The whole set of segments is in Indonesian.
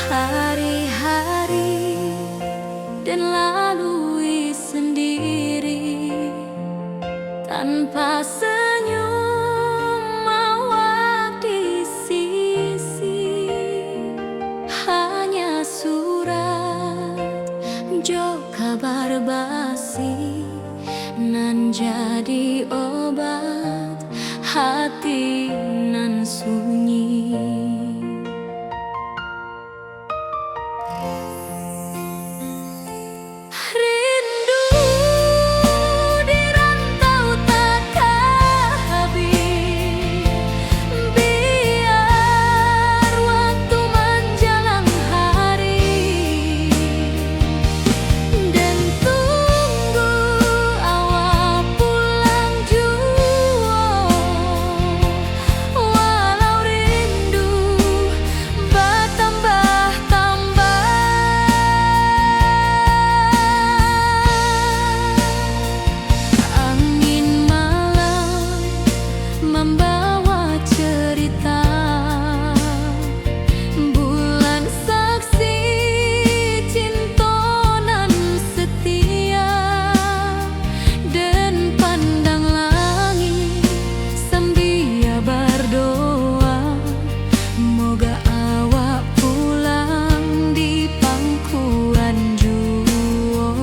Hari-hari dan lalui sendiri tanpa senyum awak di sisi. Hanya surat jo kabar basi nan jadi obat hati nan sunyi. Membawa cerita bulan saksi cintonan setia, dan pandang langit sambil berdoa moga awak pulang di pangkuan jua.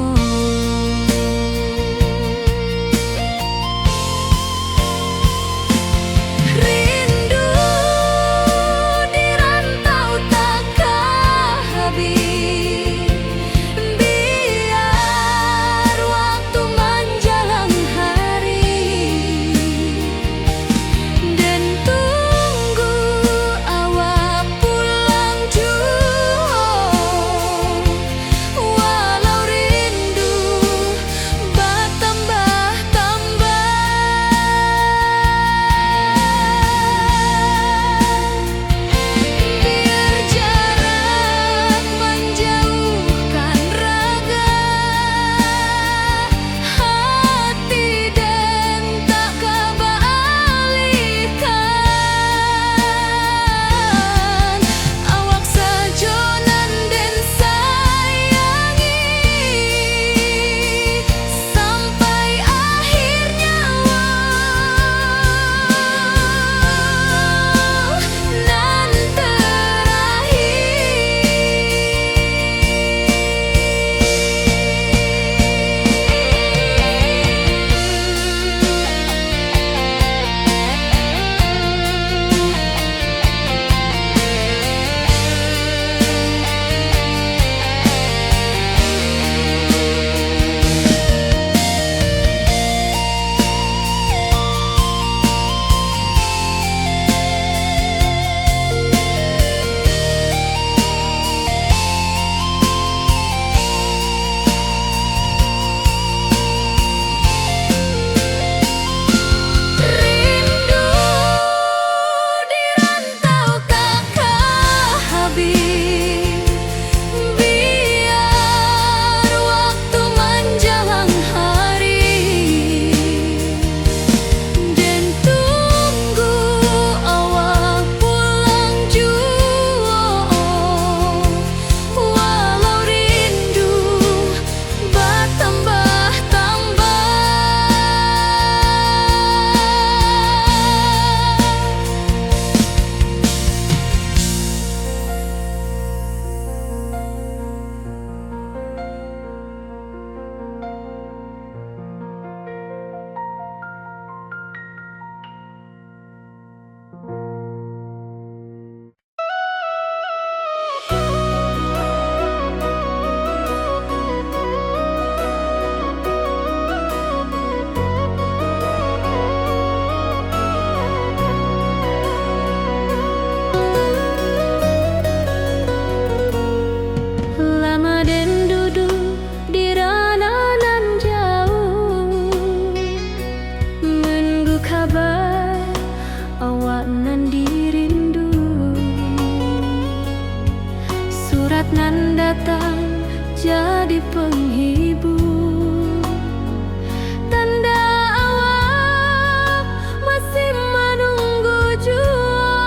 Nan datang jadi penghibur, tanda awak masih menunggu jua.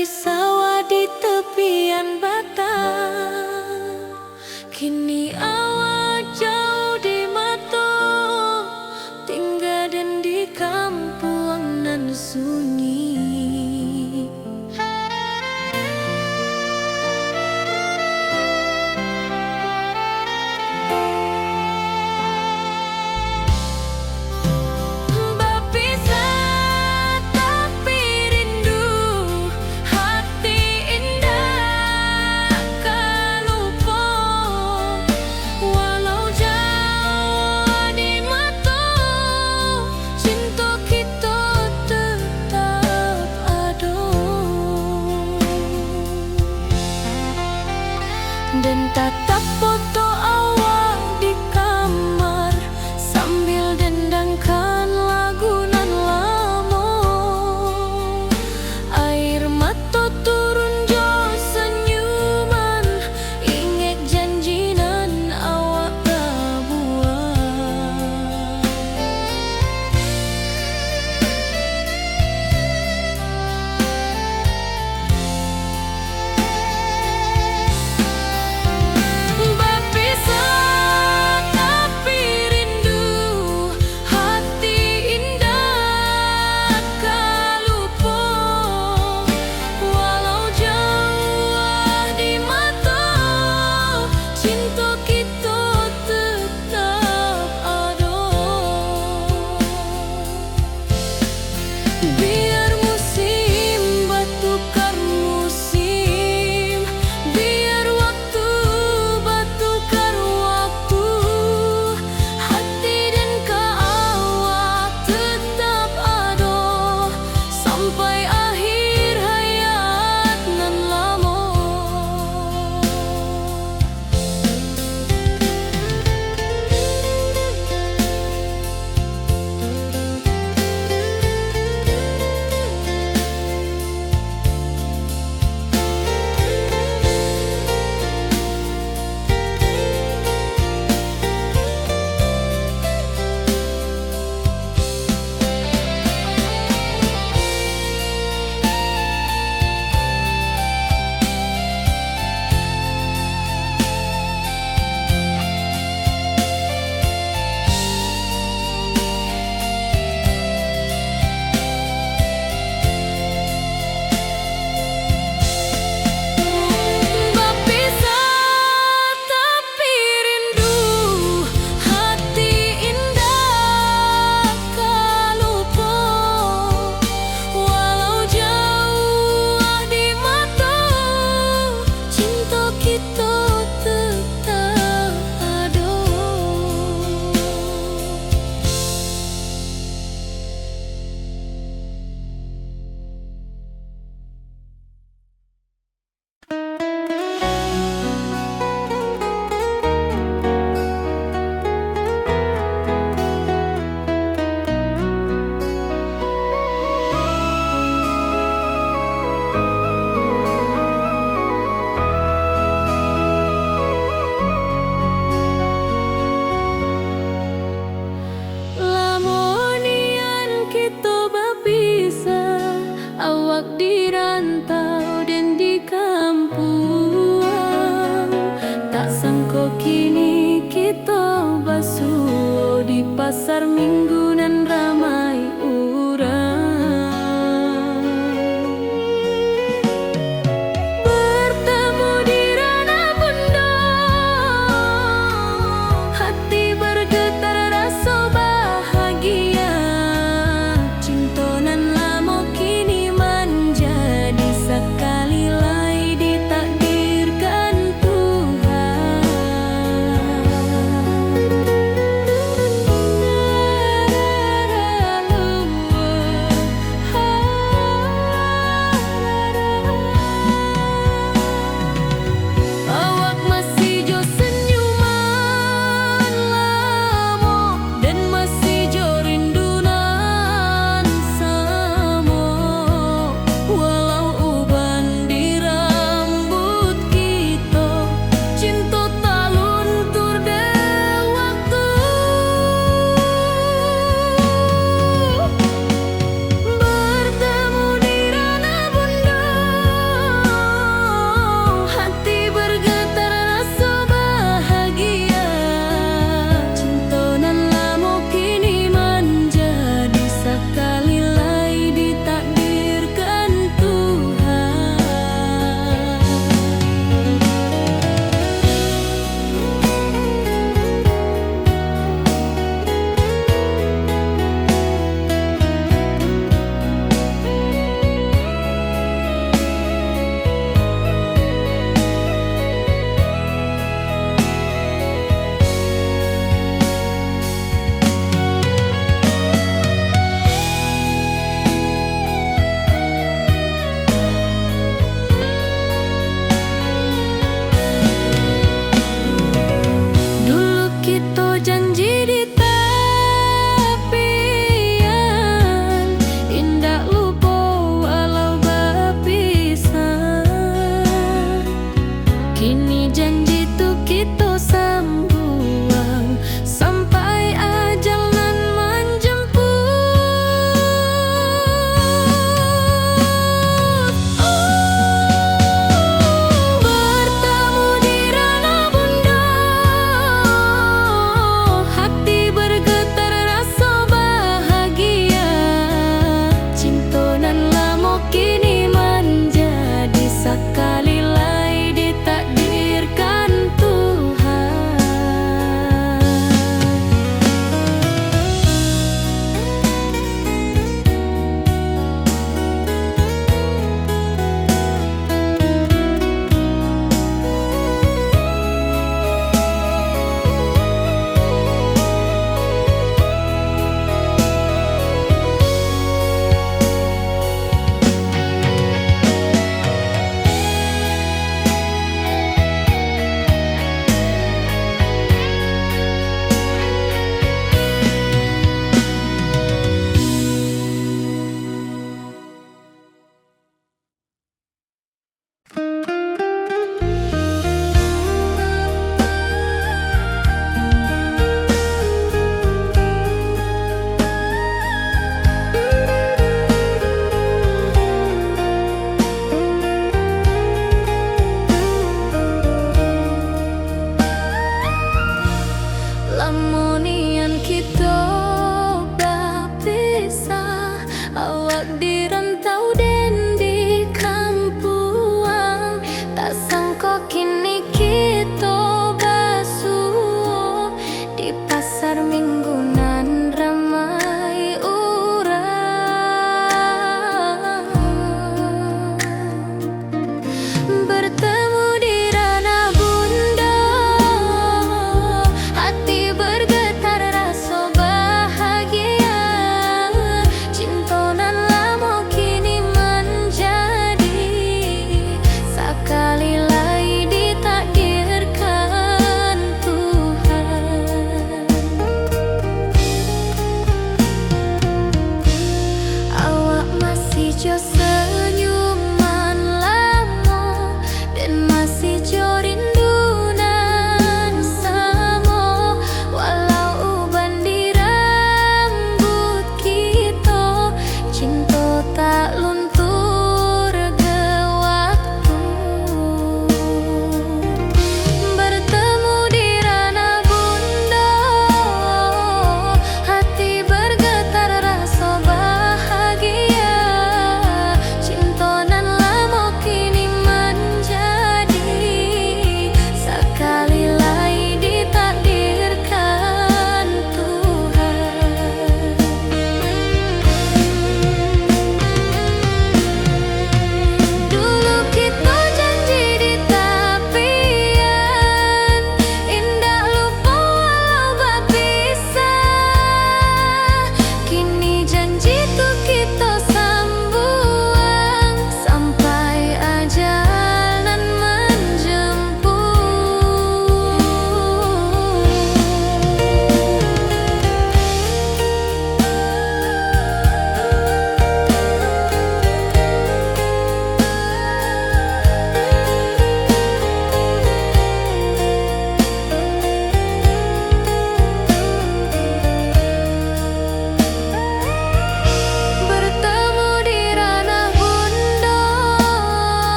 di sawah di tepian batang. Kini awak jauh di mata, tinggal dan di kampung nan sunyi. Dan tatap foto awak di kamar sambil dendangkan lagu nan lama. Air mata turun jo senyuman, ingat janji nan awak tak buat. Biar musim bertukar musim, biar waktu bertukar waktu, hati dan awak tetap ada sampai akhir hayat nan lama. Awak di rantau dan di kampung, tak sangka kini kita basuh di pasar minggu nan ramai urang. Bertemu di ranah bunda, hati bergetar rasa bahagia. Cinta nan lama kini menjadi sekali lagi ditakdirkan Tuhan.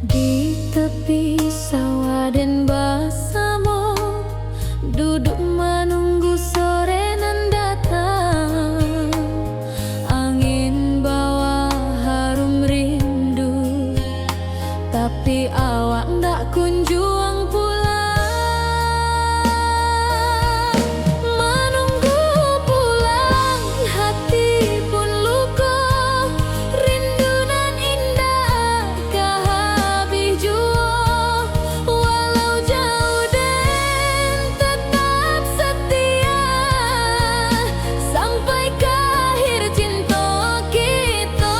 Di tepi sawah dan bersama duduk menunggu sore nan datang. Angin bawa harum rindu, tapi awak ndak kunjung pulang. Menunggu pulang, hati pun luka. Rindu nan indah kah habis jua. Walau jauh dan tetap setia, sampai ke akhir cinta kita.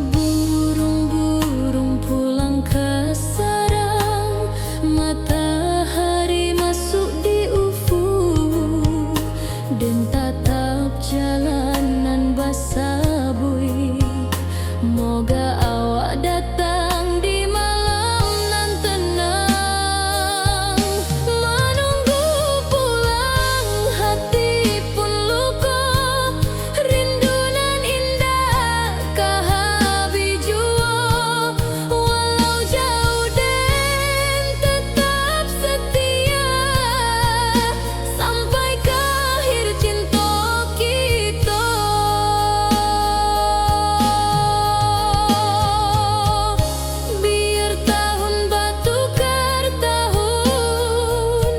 Burung-burung pulang ke sarang, matahari masuk di ufuk, dan tatap jalanan basabui. Moga awak datang di malam nan tenang. Menunggu pulang, hati pun luka. Rindu nan indah kah habis jua. Walau jauh dan tetap setia, sampai ke akhir cinta kita. Biar tahun bertukar tahun,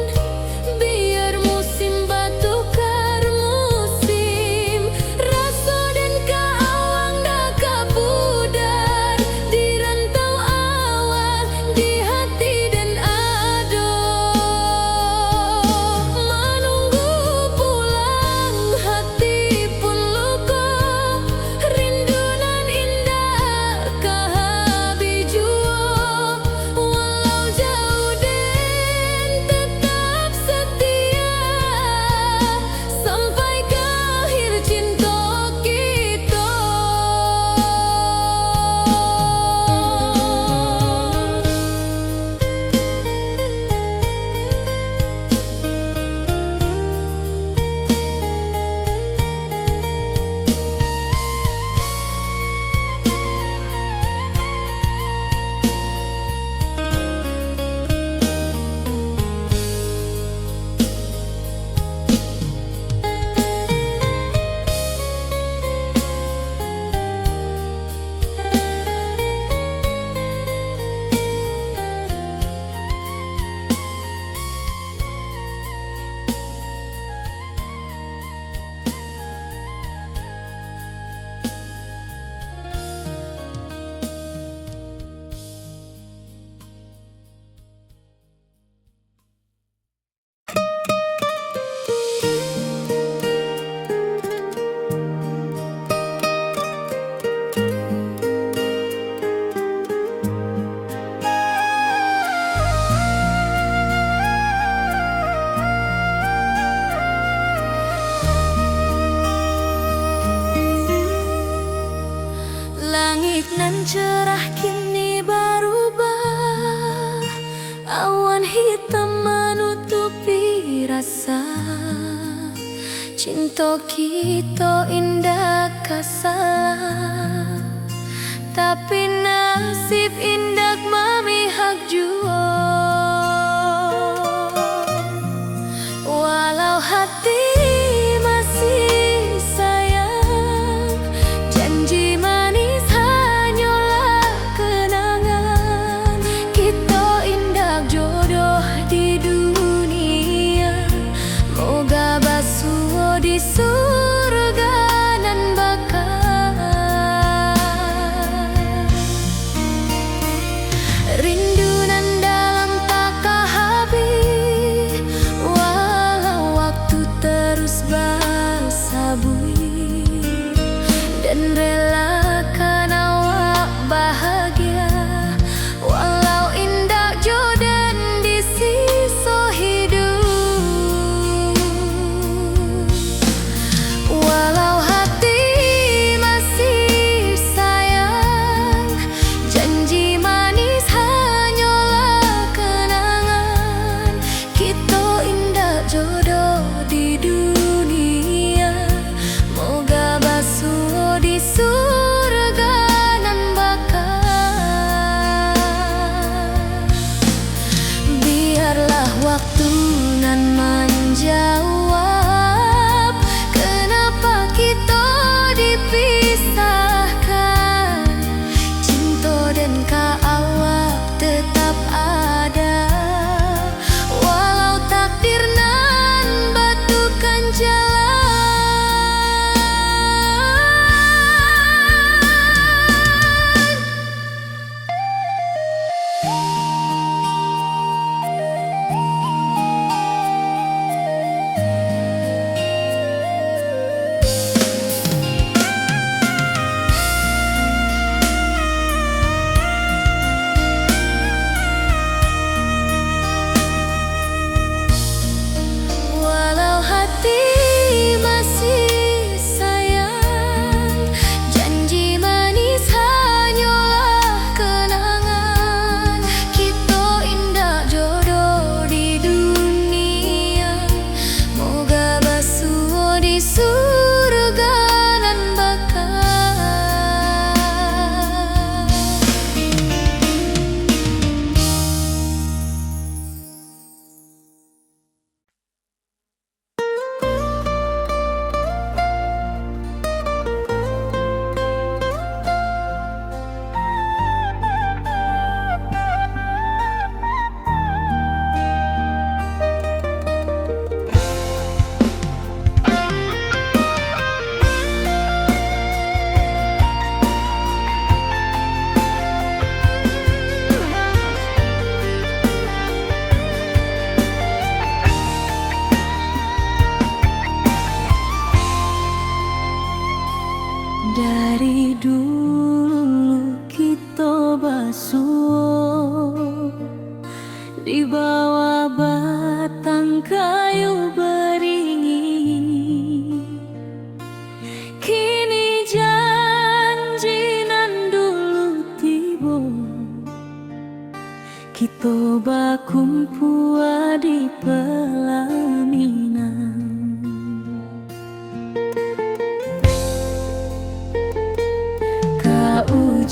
biar musim bertukar musim. Rasa dan keawang dah kapudar, di rantau awak, di hati dan ado. Menunggu pulang, hati pun luka. Rindu nan indah kah habis jua. Walau jauh dan tetap setia, sampai ke akhir cinta kita. Langit nan cerah kini berubah, awan hitam menutupi rasa. Cinta kita indah kasalah, tapi nasib indah memihak jua. Walau hati masih sayang, janji manis hanyalah kenangan. Kita indah jodoh di dunia, moga basuh di surga nan bakal. Rindu nan jodoh di dunia, moga basuh di surga nan bakal. Biarlah waktu nan menjawab kenapa kita dipisahkan. Cinta dan kaawak tetap ada, walau takdir nan batukan jalan. Walau hati masih sayang, janji manis hanyalah kenangan. Kita indah jodoh di dunia, moga basuh di surga nan bakal. Dari dulu kita basuh di bawah batang kayu beringin. Kini janji nan dulu tiba, kita bakumpu di pelaminan.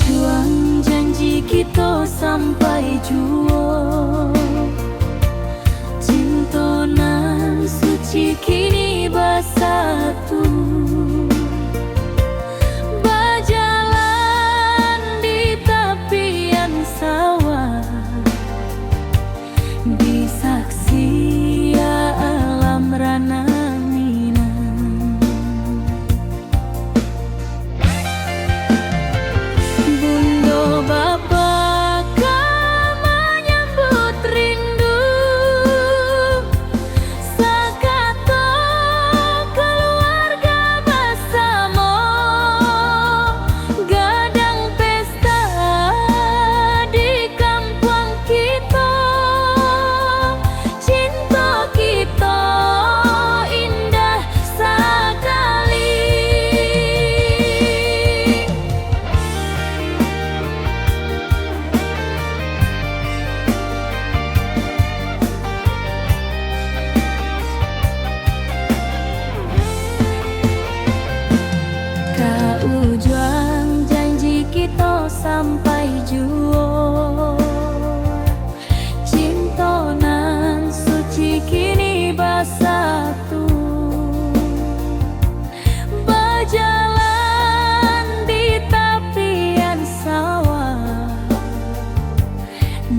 Juang janji kita sampai jua, cinta nan suci kini bersatu. Berjalan di tepian sawah, disaksi alam rana. Sampai jua, cinta nan suci kini bersatu. Berjalan di tepian sawah,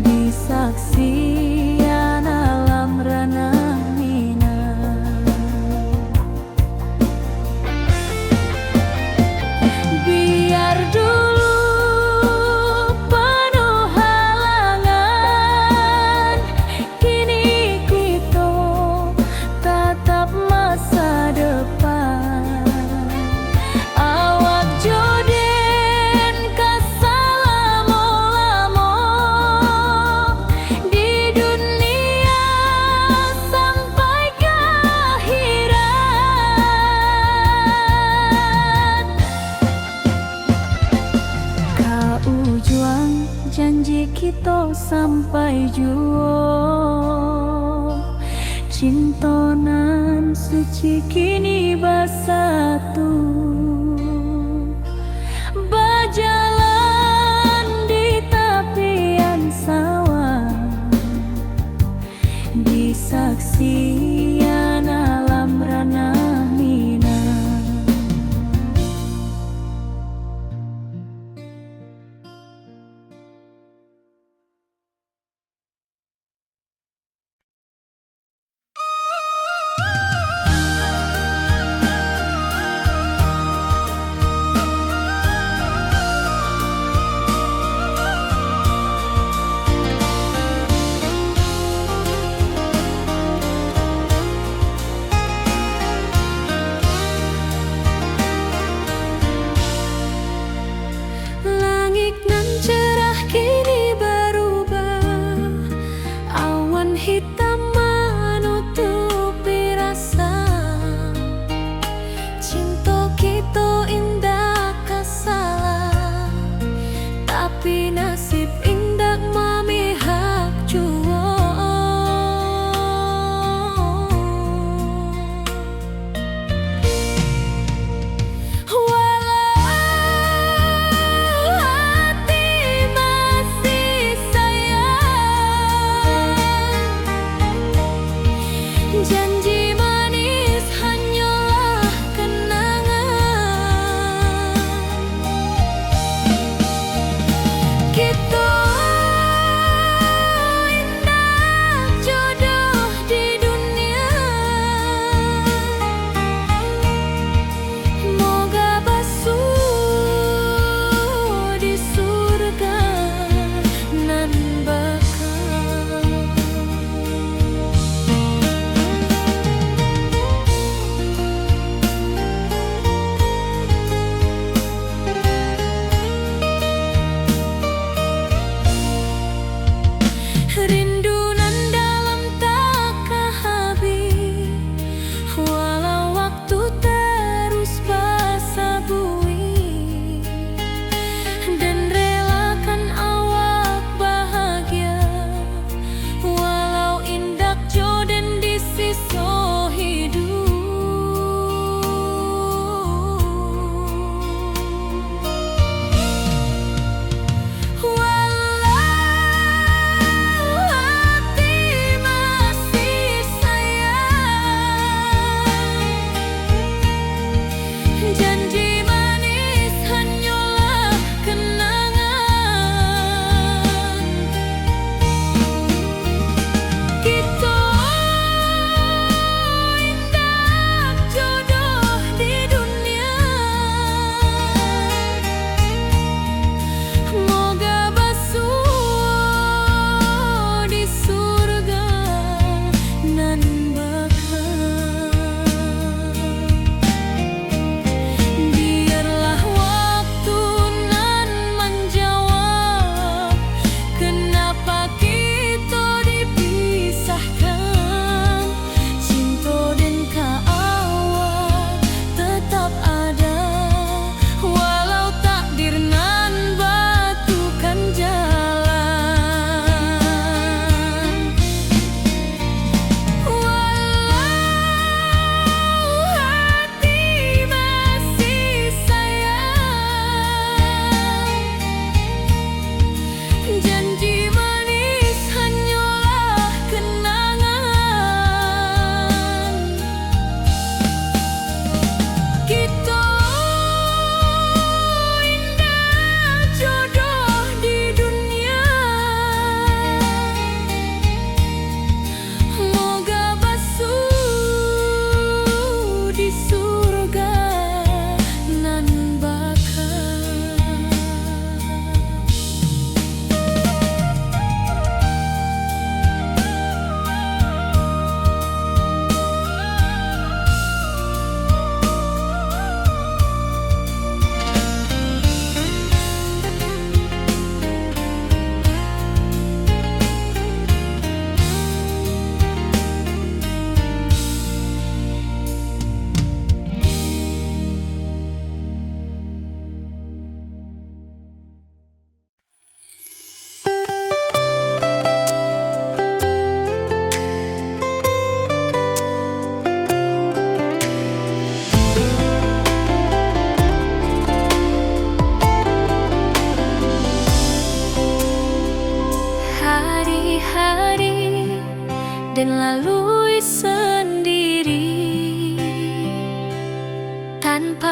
disaksikan alam rana. Biar dulu janji kita sampai jua, Cintonan suci kini bersatu, berjalan di tepian sawah, di saksian alam ranah Minang.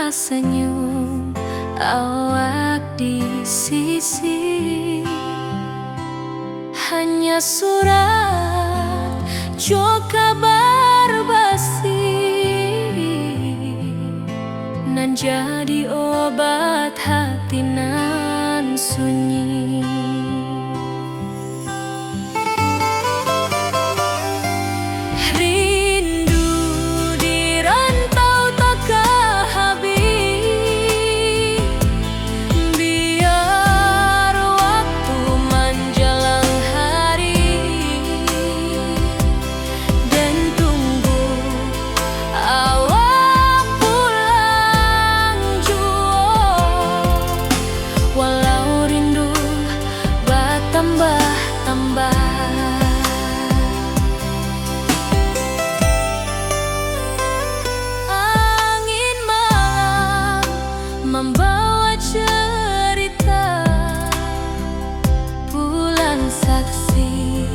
senyum awak di sisi. Hanya surat jo kabar basi nan jadi obat hati nan sunyi. Rindu di rantau takkan habis, biar waktu menjelang hari dan tunggu awak pulang jua. Walau rindu bertambah-tambah, angin malam membawa cerita, bulan saksi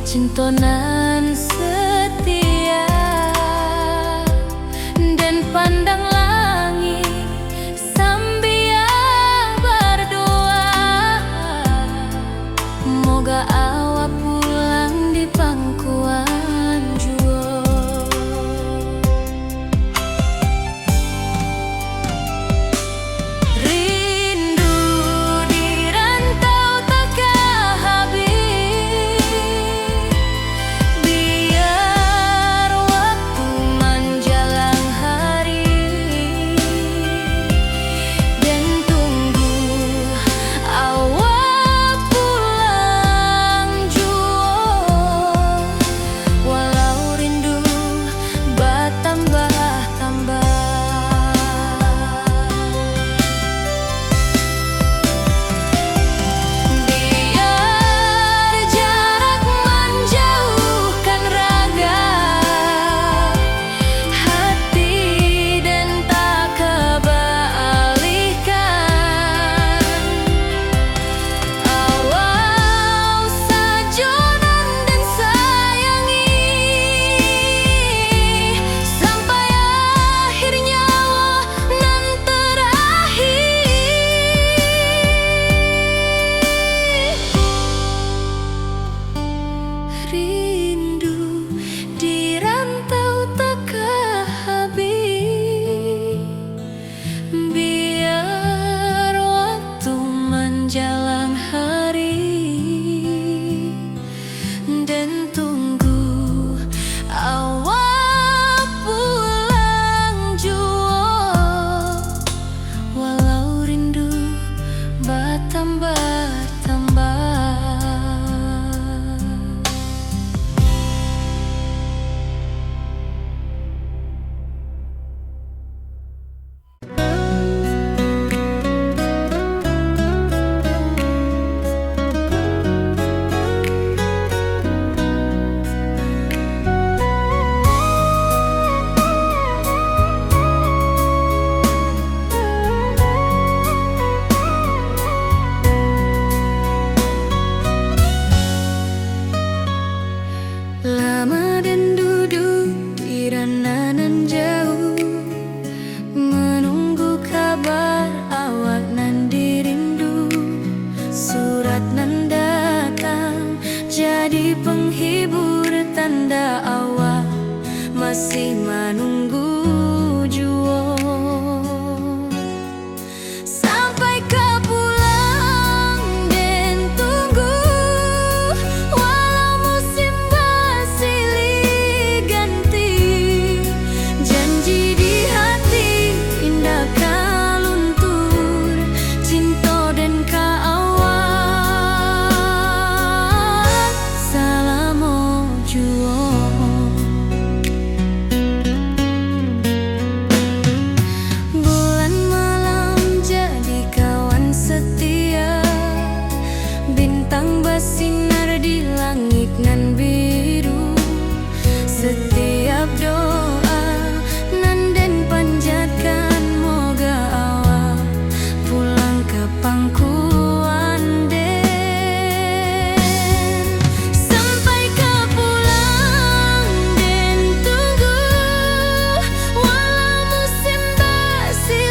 cinta nan setia, dan pandang langit sambil berdoa, moga awak pulang di pangkuan jua. Rindu di rantau takkan habis, biar waktu menjelang hari dan tunggu awak pulang jua. Walau rindu bertambah-tambah, biar jarak menjauhkan raga hati dan tak kebalihkan. Awal sajonan dan sayangi sampai akhir nyawa nan terakhir. Rindu di rantau takkan habis, biar waktu menjelang hari dan tunggu awak pulang jua. Walau rindu bertambah-tambah. Lama dan duduk di ranah jauh, menunggu kabar awak nan dirindu. Surat nan datang jadi penghibur, tanda awak masih menunggu jua. Sampai kau pulang dan tunggu, walau musim bersilih ganti, janji di hati indah kaluntur, cinta dan kaawak salamo jua. Bulan malam jadi kawan setia, bintang bersinar di langit nan biru. Setiap doa nan den panjatkan, moga awak pulang ke pangkuan den. Sampai kau pulang dan tunggu, walau musim bersilih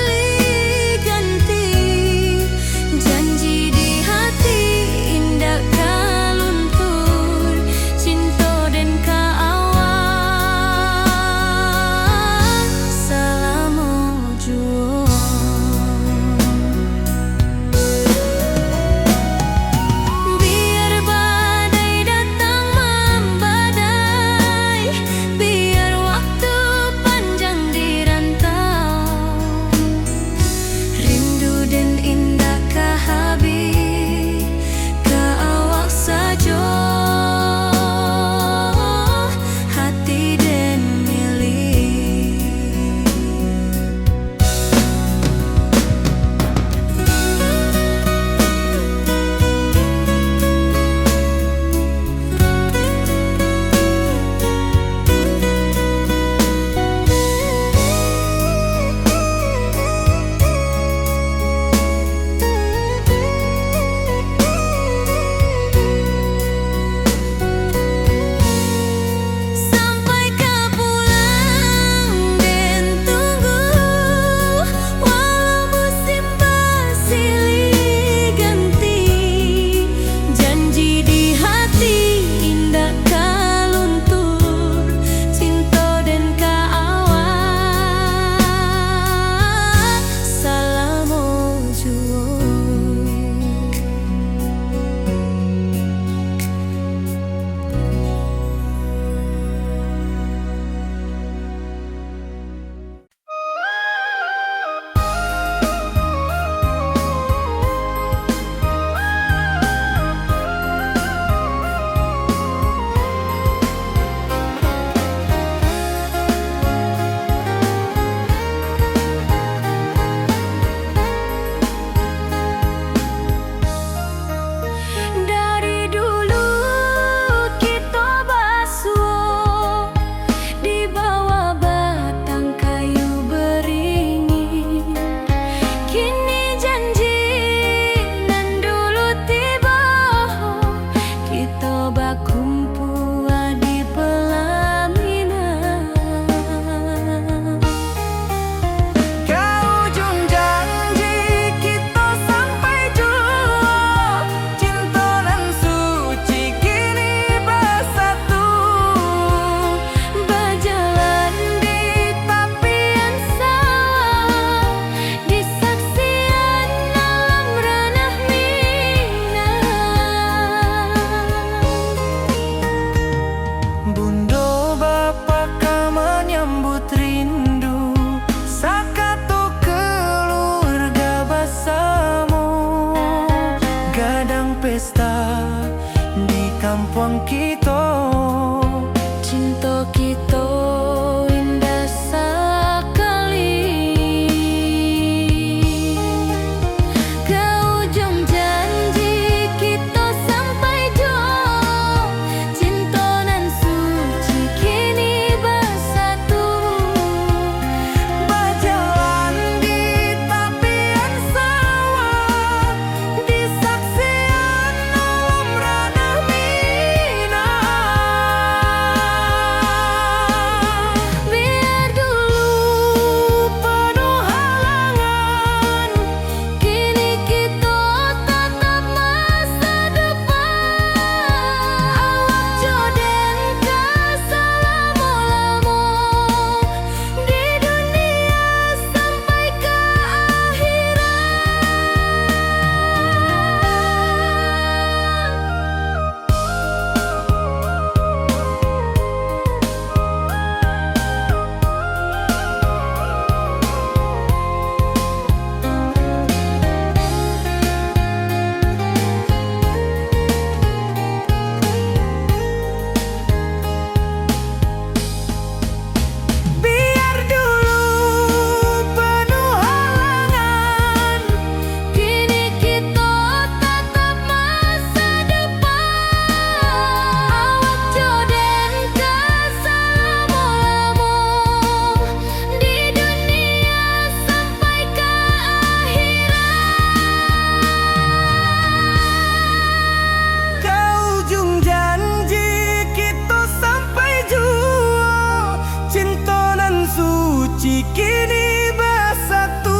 suci kini bersatu.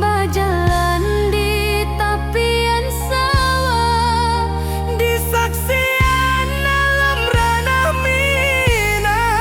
Berjalan di tepian sawah, Di saksian alam ranah Minang.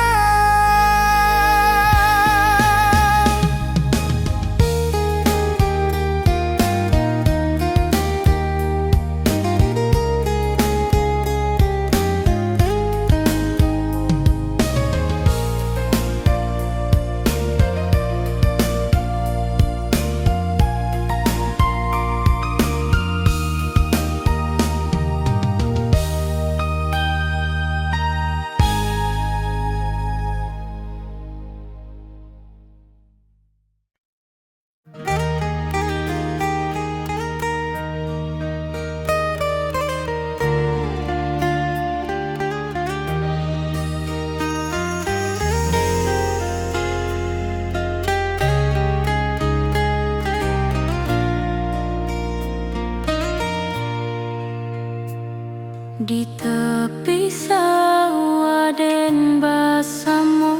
di tepi sawah den bersama,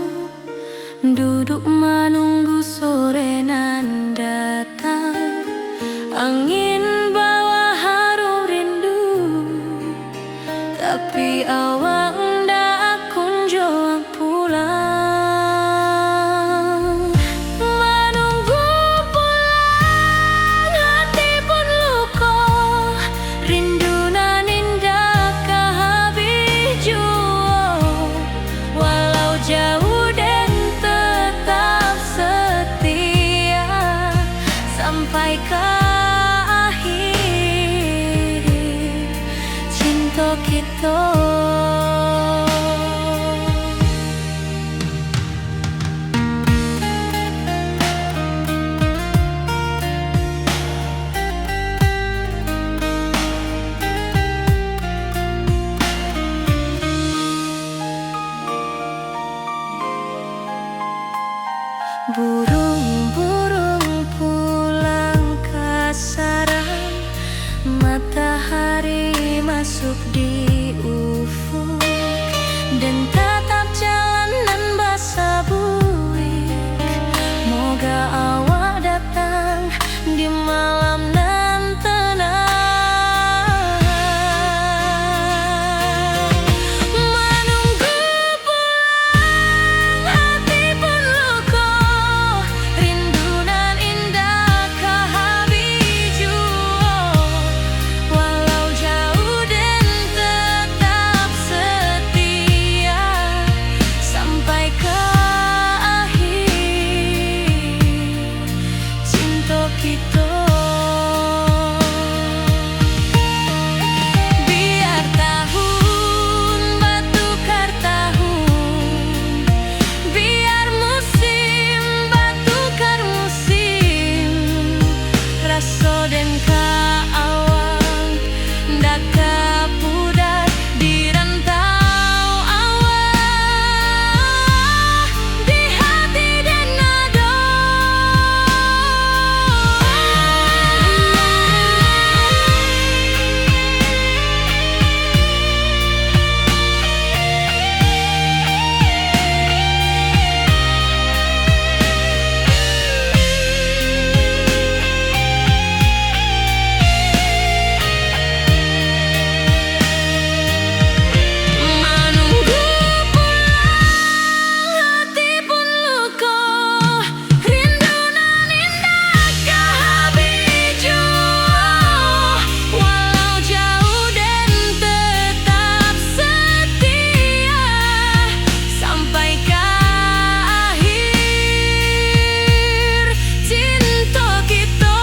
duduk menunggu sore nan datang. Angin bawa harum rindu, tapi awak ndak kunjung pulang. Menunggu pulang hati pun luka, rindu nan indah ke habis jua. Walau jauh dan tetap setia sampai ke akhir cinta kita. Burung-burung pulang ke sarang, matahari masuk di ufuk, dan tatap jalanan basah buik. Moga awak datang di malam nan tenang. Menunggu pulang hati pun luka, rindu nan indah ke habis jua. Walau jauh dan tetap setia sampai ke akhir cinta kita. Biar tahun bertukar tahun, biar musim bertukar musim, rasa dan keawang ndak kepudar di rantau awak, di hati dan nada. Menunggu pulang hati pun luka, rindu nan indah ke habis jua. Walau jauh dan tetap setia sampai ke akhir cinta kita.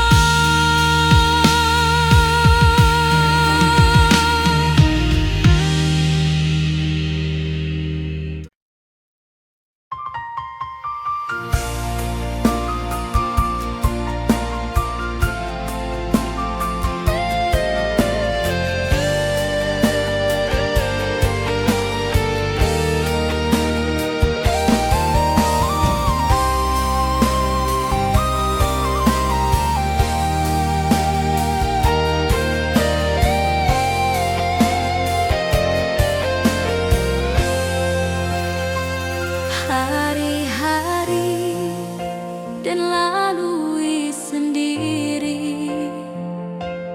Hari-hari hari dan lalui sendiri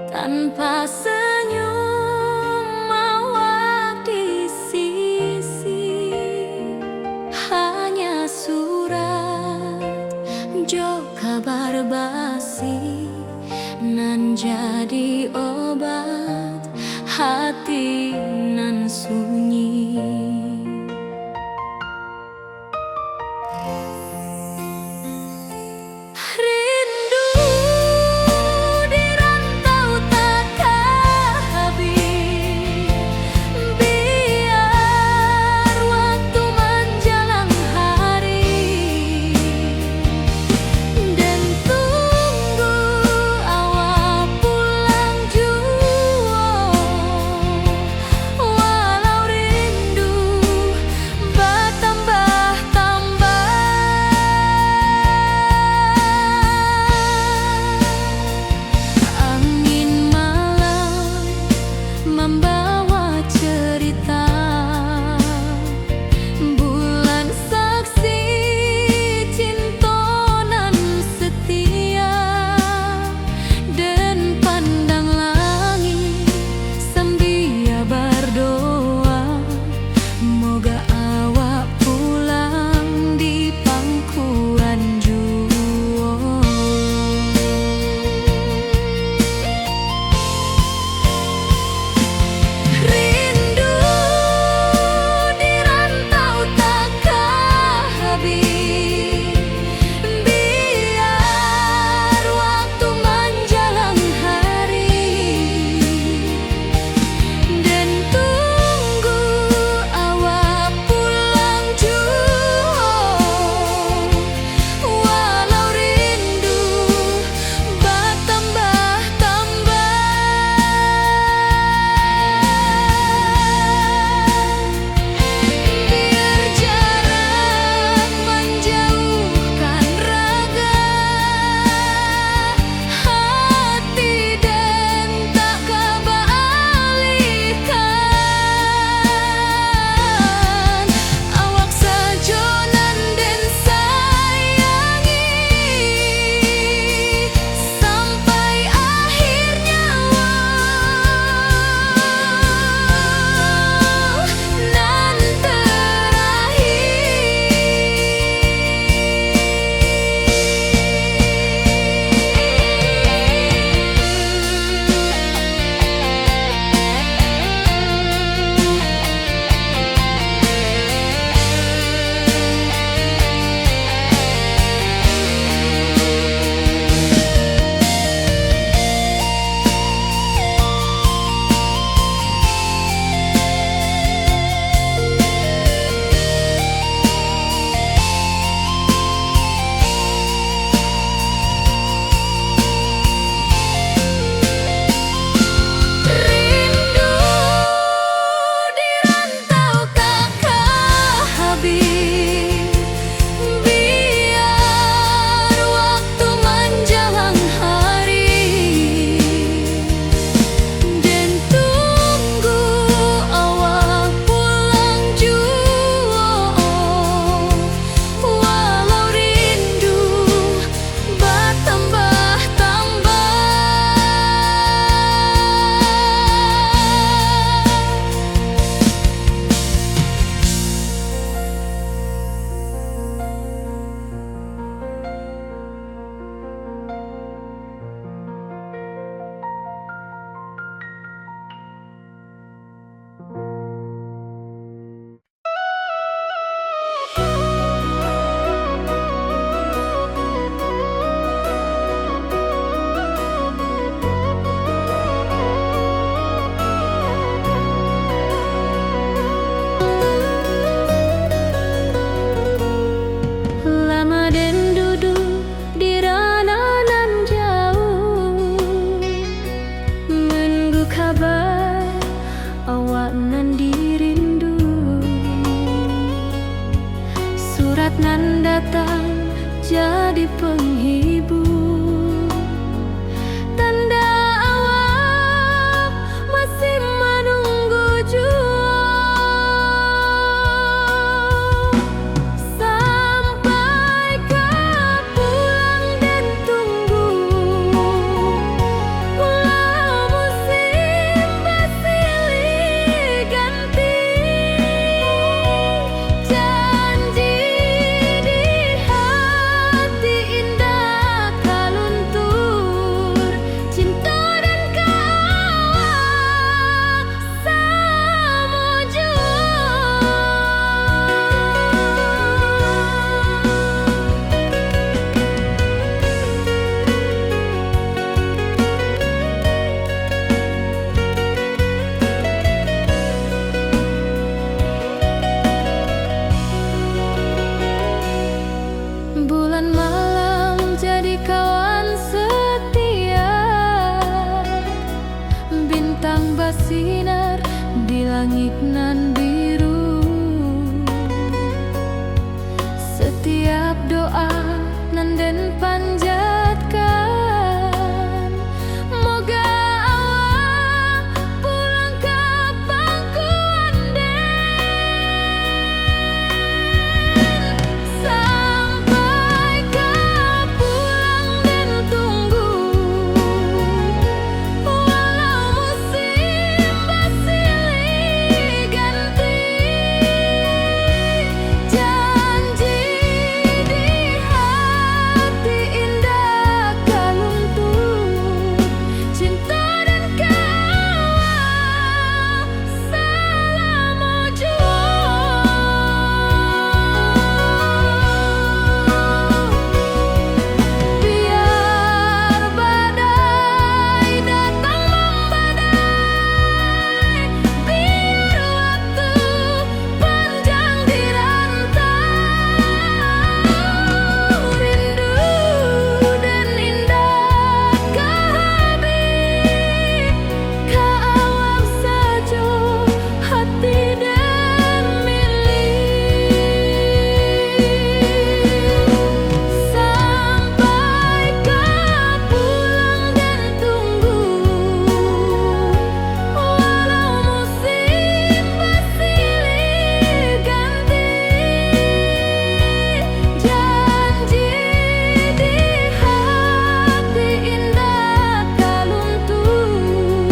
tanpa senyum awak di sisi. Hanya surat jo kabar basi nan jadi obat hati nan sunyi. nan datang jadi penghibur, tanda awak masih menunggu jua. Sampai doa nan den panjatkan, moga awak pulang ka pangkuan sampai ka pulang den tunggu, walau musim bersilih ganti. Janji di hati indah kaluntung, cinta dan kawal selama biar badai datang membadai, biar waktu panjang dirantau, rindu dan indah kehabis ka awak saja hati dan milih, sampai ka pulang dan tunggu, walau musim bersilih ganti. Janji di hati indah kaluntung,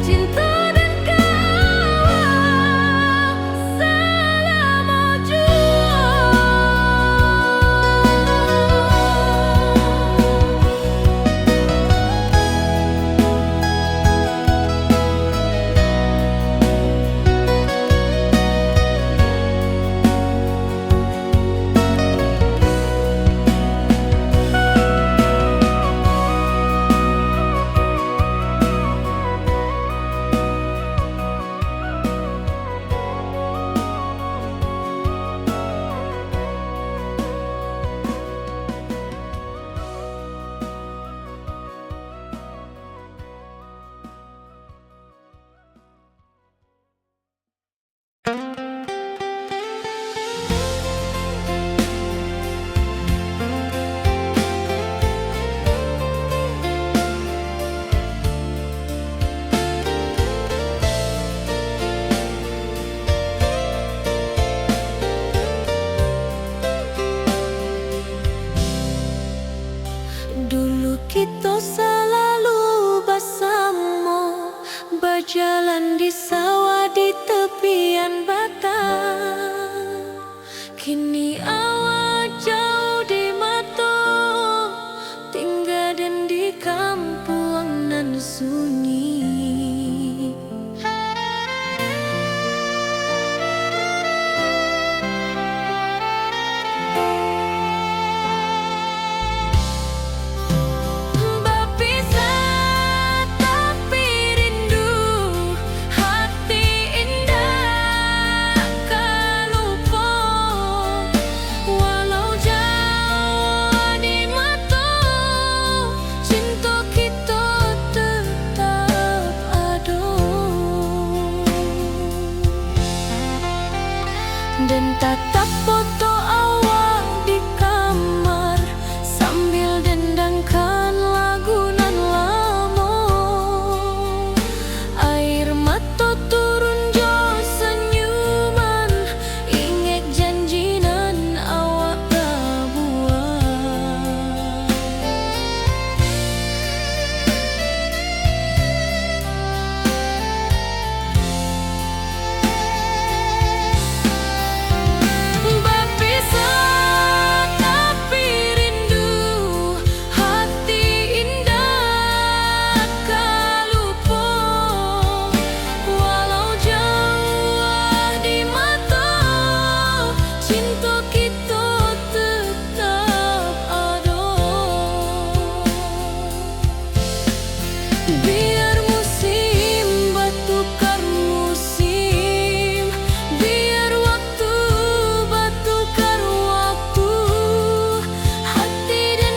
cinta dan kawal selama dulu kita selalu bersama, berjalan di sawah di tepian batang. Kini awak jauh di mata, tinggal dan di kampung nan sunyi. Berpisah tapi rindu, hati indah kan lupa, walau jauh di mata, cinta kita tetap ada. Dan tatap foto awak di kamar sambil dendangkan lagu nan lama, air mata turun jo senyuman, ingat janji nan awak buat. Berpisah tapi rindu, hati indah kan lupa, walau jauh di mata, cinta kita tetap ada. Biar musim bertukar musim, biar waktu bertukar waktu, hati dan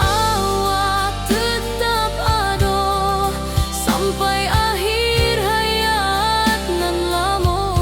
awak tetap ada sampai akhir hayat nan lama.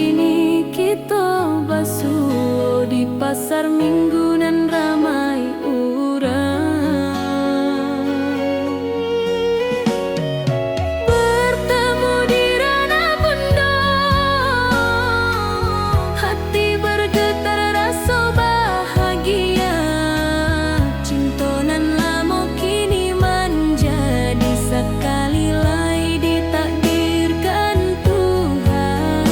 kini kita basuh di pasar minggu nan ramai urang. Bertemu di ranah bunda, hati bergetar rasa bahagia. Cinta nan lama kini menjadi sekali lai ditakdirkan Tuhan.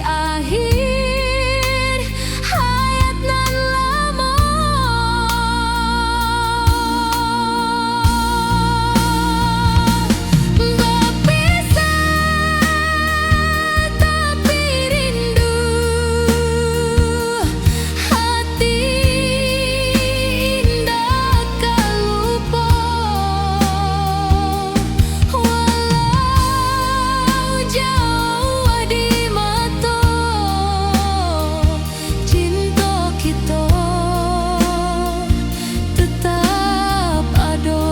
akhir hayat nan lama. Berpisah tapi rindu, hati indah kalupa. Walau jauh di mata, cinta kita tetap ada.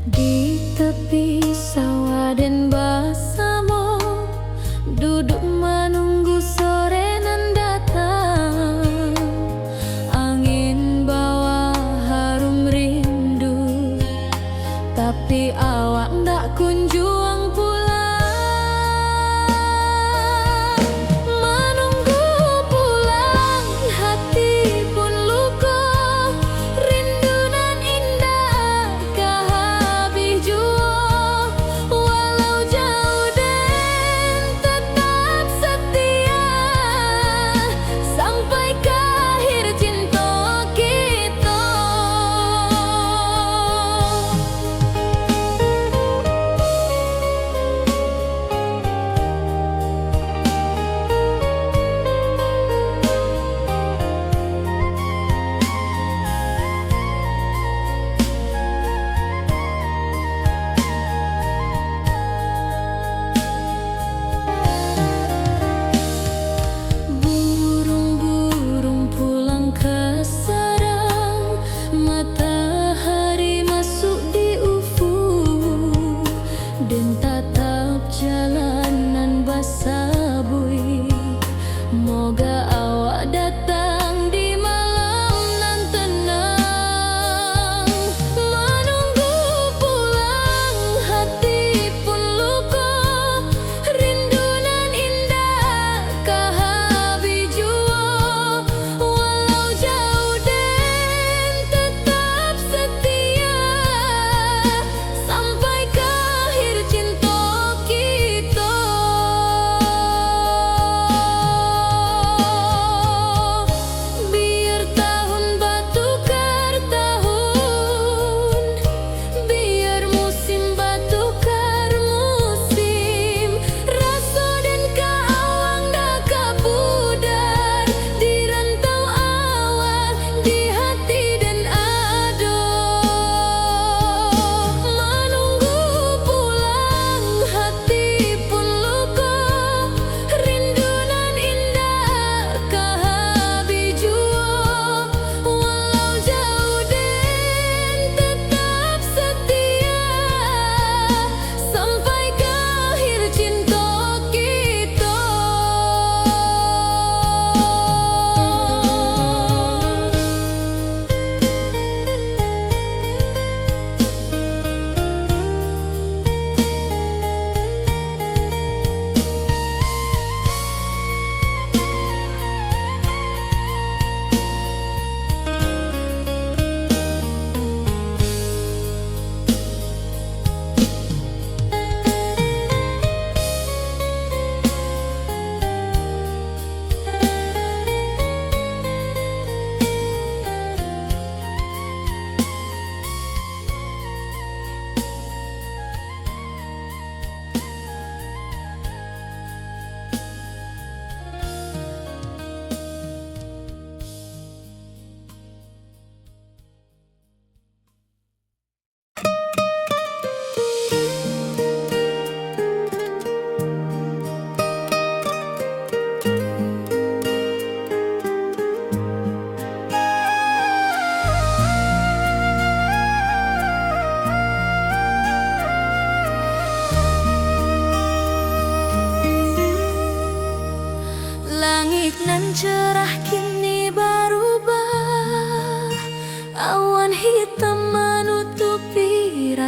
Di tepi sawah dan bersama, duduk menunggu sore nan datang. Angin bawa harum rindu, tapi awak ndak kunjung pulang. Menunggu pulang, hati pun luka. Rindu nan indah kah habis jua. Walau jauh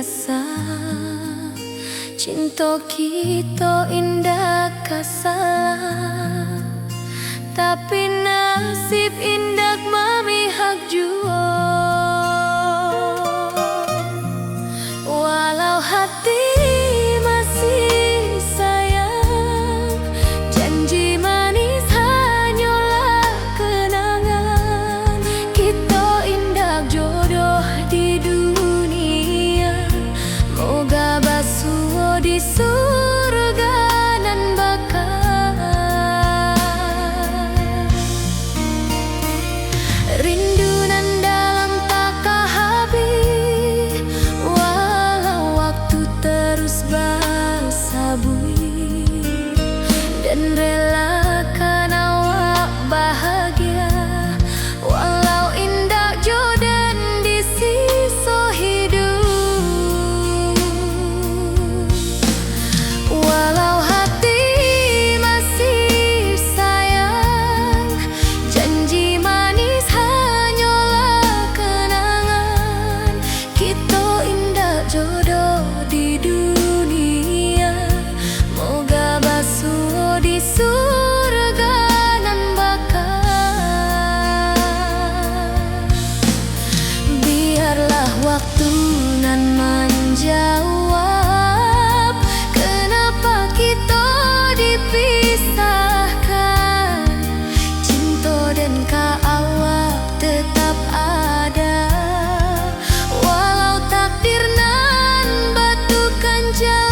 rasa cinta kita indah kasalah, tapi nasib indah memihak jua. Walau hati masih sayang, janji manis hanyalah kenangan. Kita indah jodoh di dunia, moga basuh di surga nan bakal. Rindu nan dalam tak habis, walau waktu terus bersabui, dan relakan awak bahagia walau indah jodan di sisa hidup. Walau hati masih sayang, janji manis hanyalah kenangan. Kita indah jodoh di dunia, moga basuh di surga nan bakal. Biarlah waktu nan menjawab kenapa kita dipisahkan. Cinta dan awak tetap ada, walau takdir nan batukan jalan.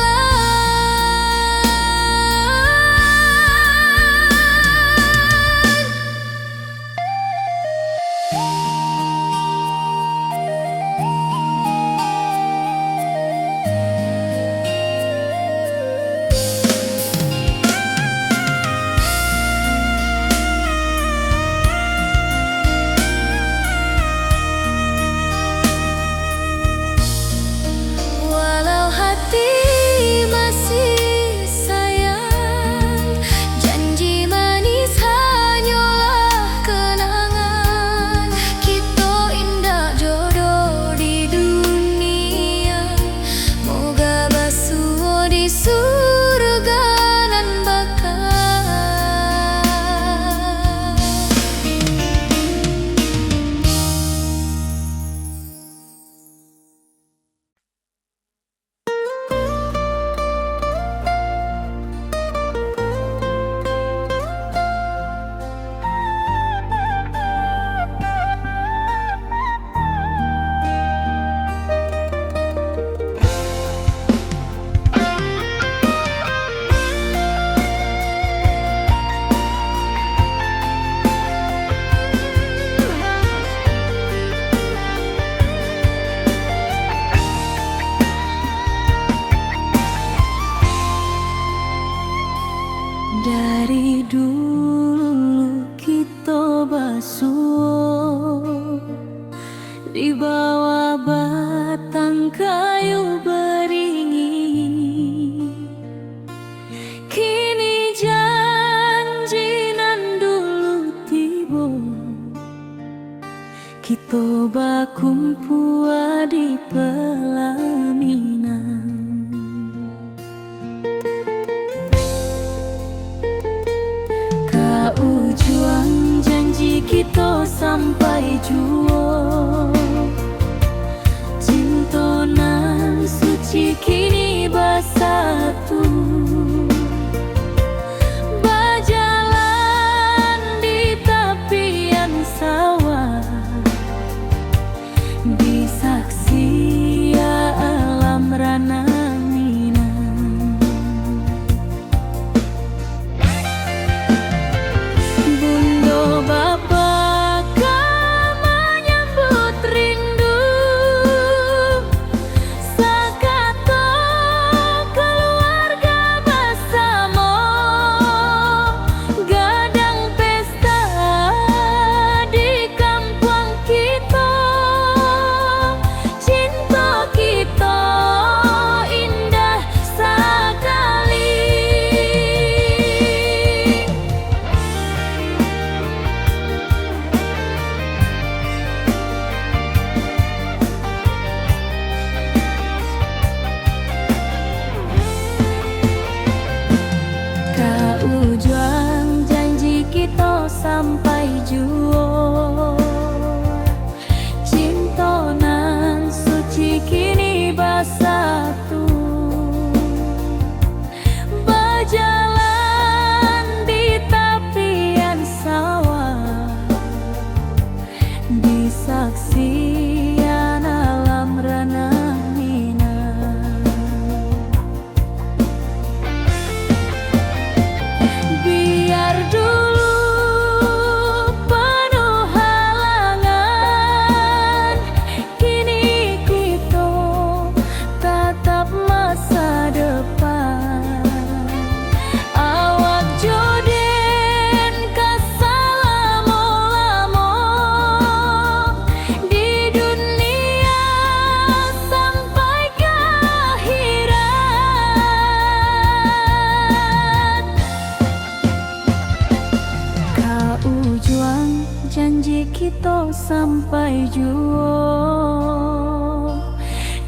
sampai jua.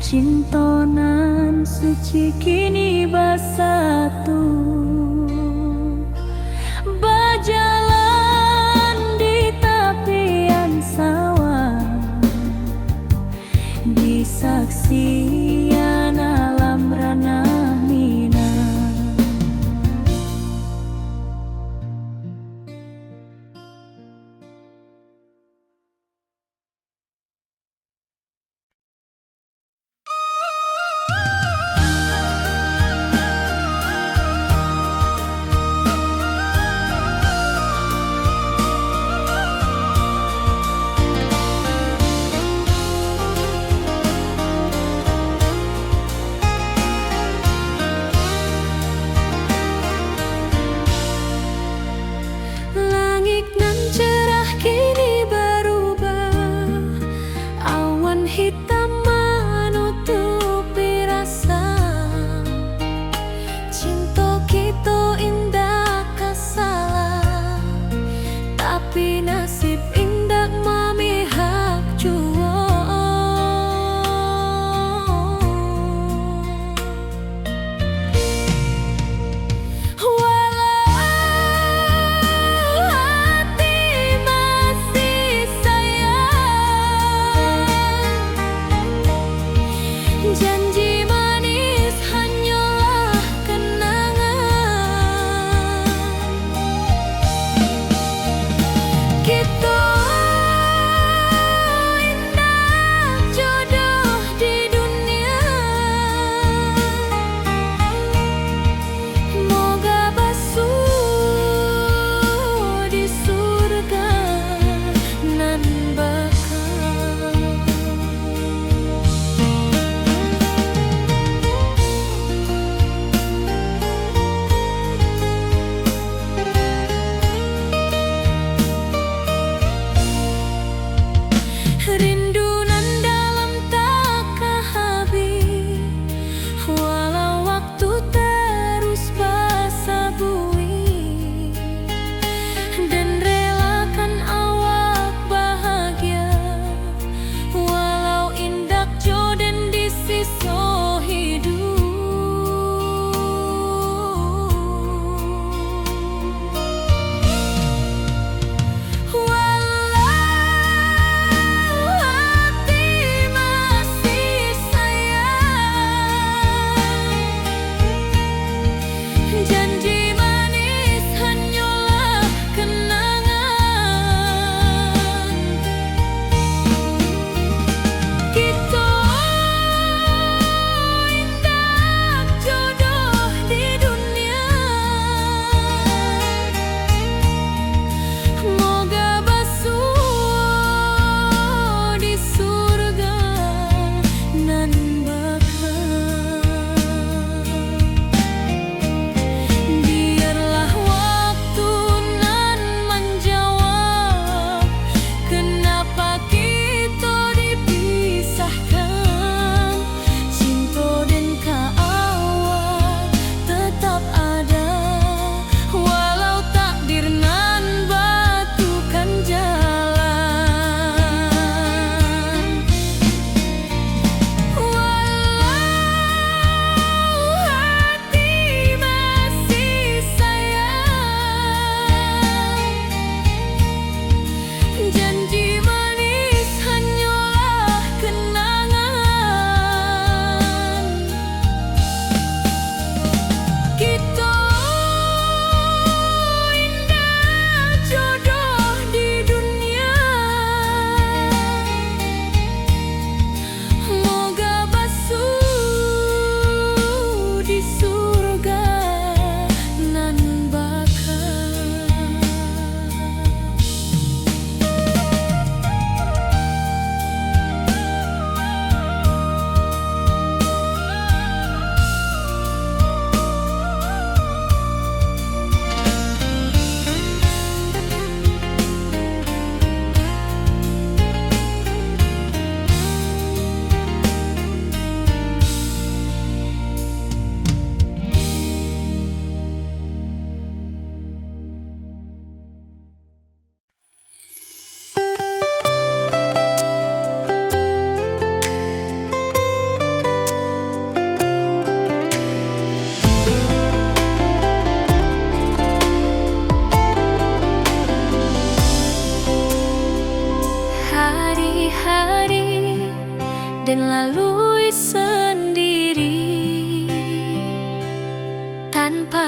Cintonan suci kini bersatu, berjalan di tepian sawah, di saksian alam ranah Minang. Langit nan cerah kini berubah, awan hitam menutupi rasa. Cinta kita indah kasalah, tapi nasib indah memihak jua. Janji manis hanyalah kenangan. Kita indah jodoh di dunia, moga basuh di surga nan bakal.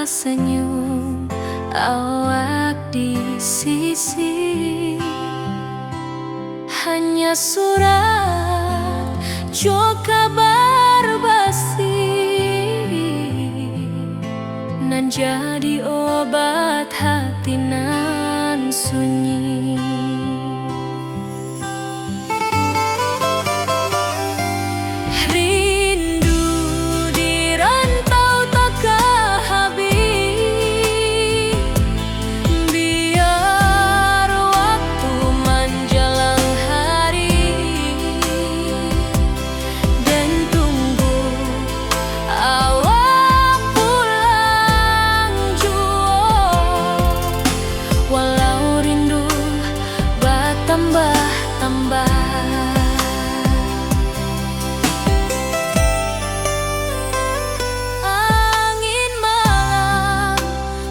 senyum awak di sisi. Hanya surat jo kabar basi nan jadi obat hati nan sunyi. Rindu di rantau takkan habis, biar waktu menjelang hari dan tunggu awak pulang jua. Walau rindu bertambah-tambah, angin malam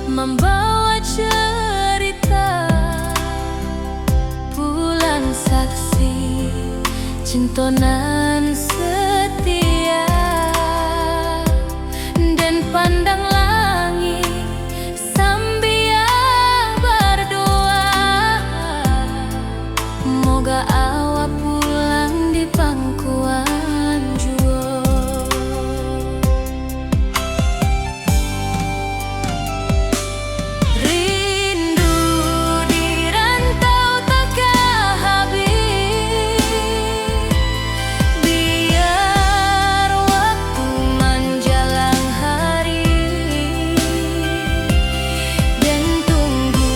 membawa cerita, bulan saksi cinta nan setia, dan pandang langit sambil berdoa, moga awak pulang di pangkuan jua. Rindu di rantau takkan habis, biar waktu menjelang hari dan tunggu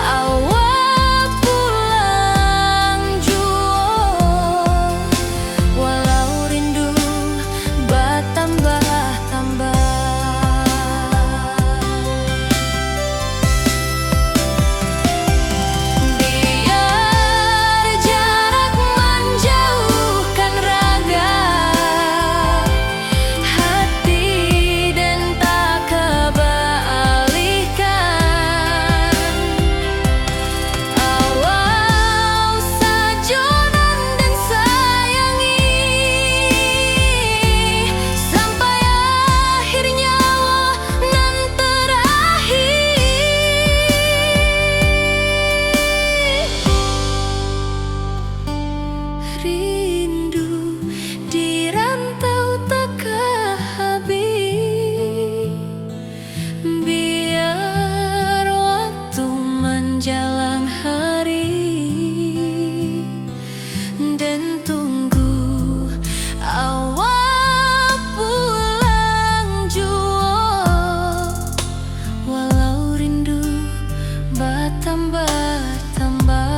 awak pulang jua. Walau rindu bertambah-tambah, biar jarak menjauhkan raga hati dan tak kebalihkan. Awal sajonan dan sayangi sampai akhir nyawa nan terakhir. Rindu di rantau takkan habis, biar waktu menjelang hari dan tunggu awak pulang jua. Walau rindu bertambah-tambah.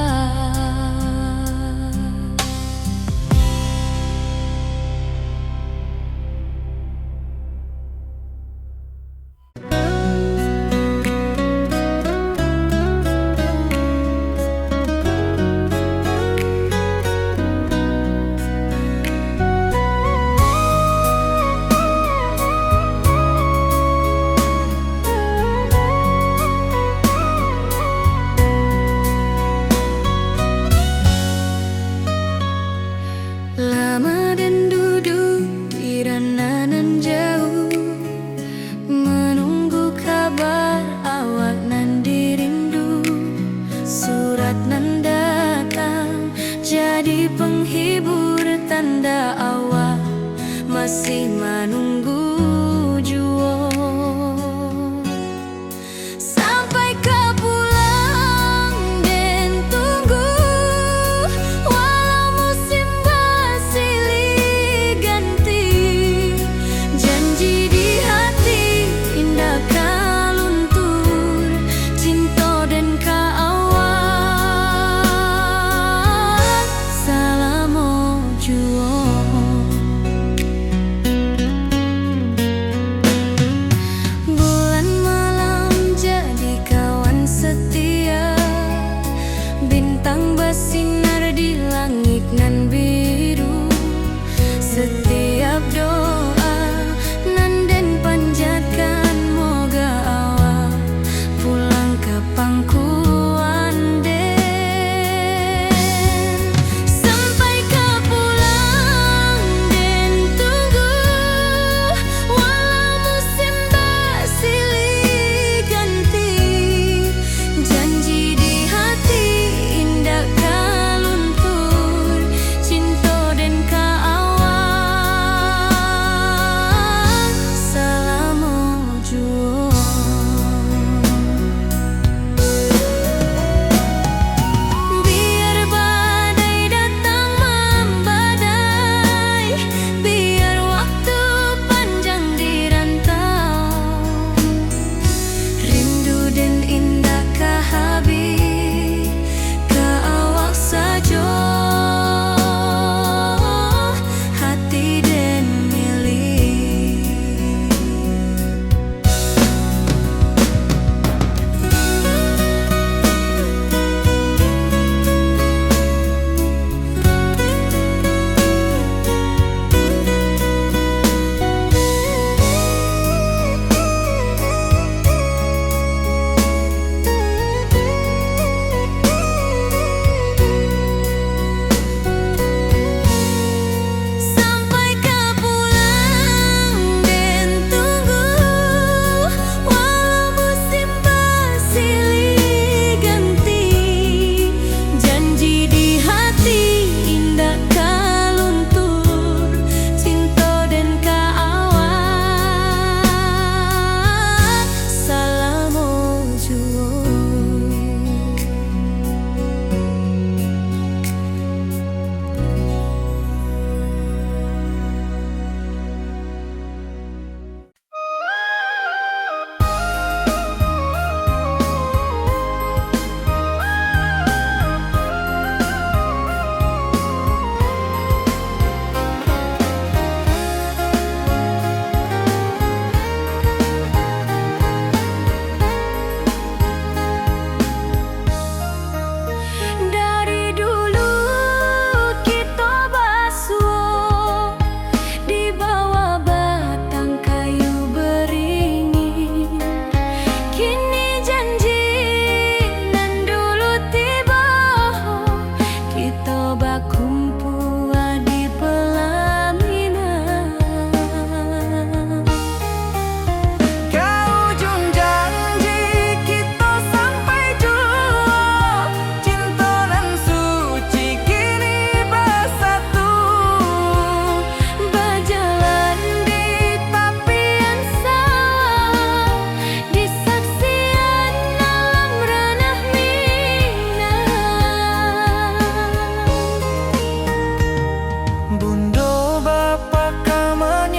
Lama dan duduk di ranah nan jauh, menunggu kabar awak nan dirindu. Surat nan datang jadi penghibur, tanda awak masih menunggu jua. Sampai kau pulang dan tunggu, walau musim bersilih ganti, janji di hati indah kaluntur, cinta dan kaawak salamo jua. Bulan malam jadi kawan setia, bintang bersinar di langit nan biru. Setiap doa nan den panjatkan, moga awak pulang ke pangkuan den. Sampai kau pulang dan tunggu, walau musim bersilih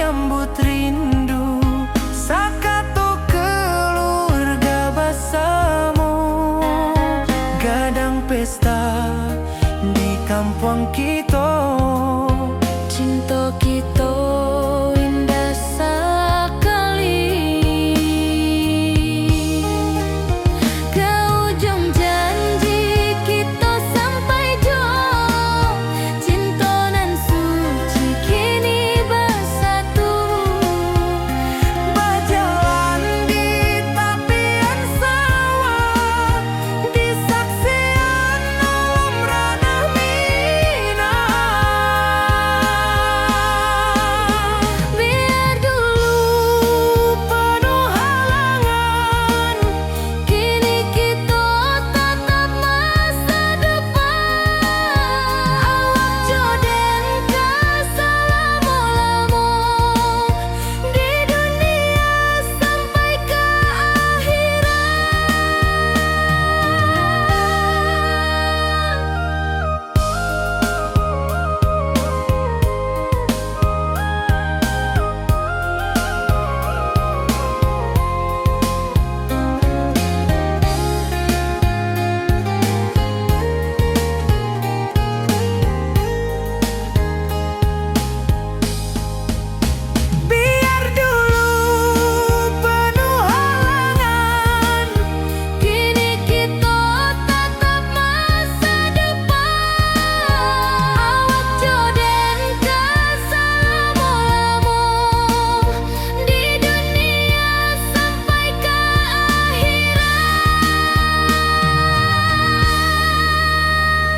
menyambut rindu Sakato keluarga bersama Gadang pesta di kampung kita Cinta kita indah sekali Ke ujung janji kita sampai jauh Cinta nan suci kini bersatu Berjalan di tepian sawah Di saksian alam ranah Minang Biar dulu penuh halangan Kini kita tatap masa depan Awak joden keselama-lama Di dunia sampai ke Biar dulu penuh halangan Kini kita tatap masa depan Awak joden keselama-lama Di dunia sampai ke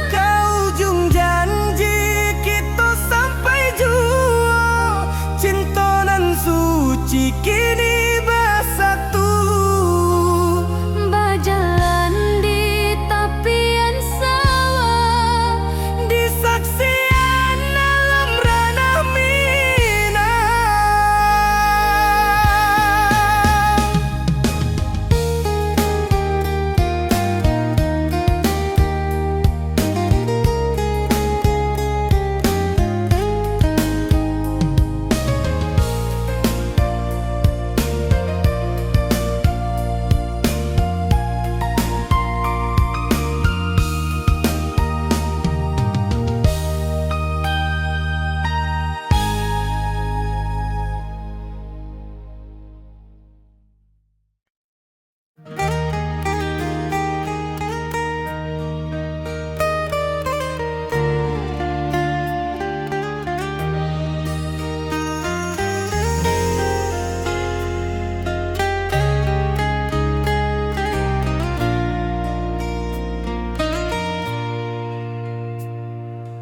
Ke ujung janji kita sampai jua Cinta nan suci kini bersatu Berjalan di tepian sawah Di saksian alam ranah Minang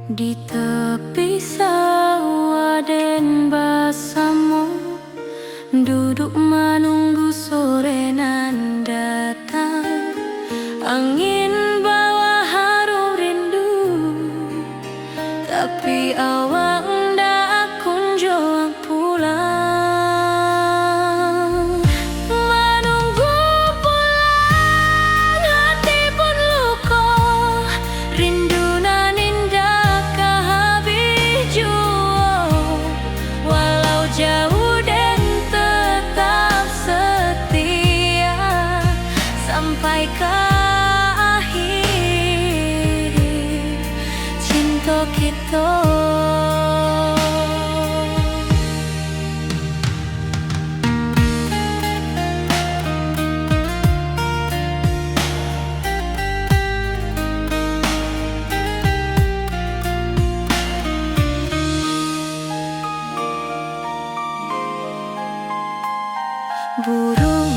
Di tepi sawah den bersama Duduk menunggu sore nan datang Angin bawa harum rindu Tapi awak ndak kunjung pulang Menunggu pulang hati pun luka Rindu nan indah kehabis jua Walau jauh dan tetap setia Sampai ke akhir cinta kita Burung